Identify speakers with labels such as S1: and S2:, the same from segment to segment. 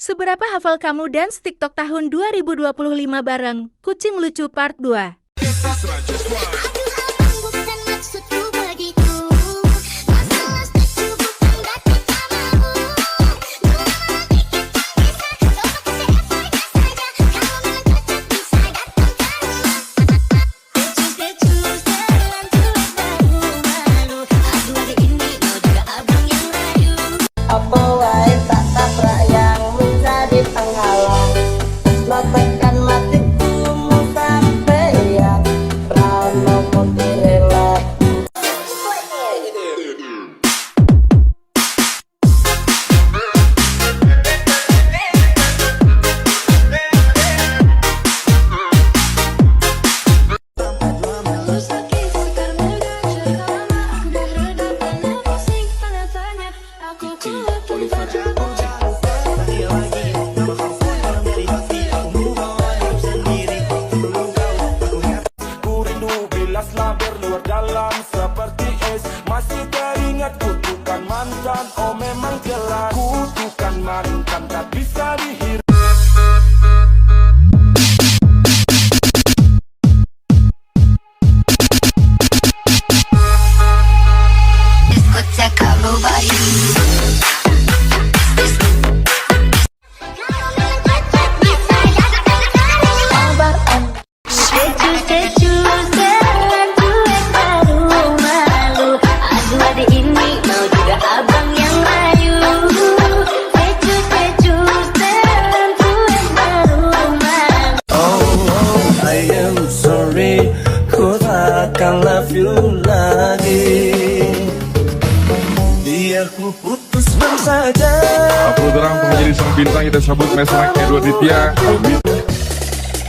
S1: Seberapa hafal kamu dance TikTok tahun 2025 bareng Kucing Lucu Part 2?
S2: Berluar dalam seperti es, masih teringat kutukan mantan. Oh memang jelas kutukan mantan tak bisa dihiraukan. Love you lagi, biar ku putus saja.
S3: Aku terang menjadi sang bintang, kita sambut mesra Edward Ditya.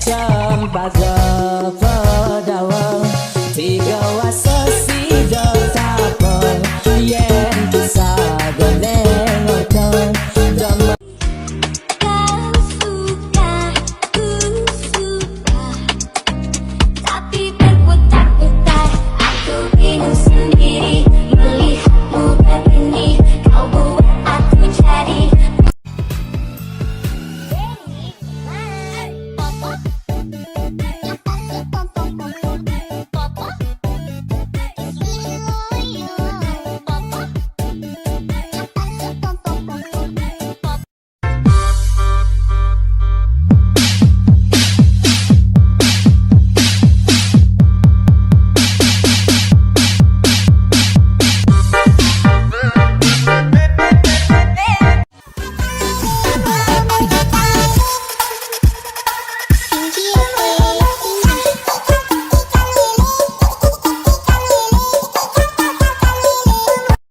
S4: Jam pada dalam 3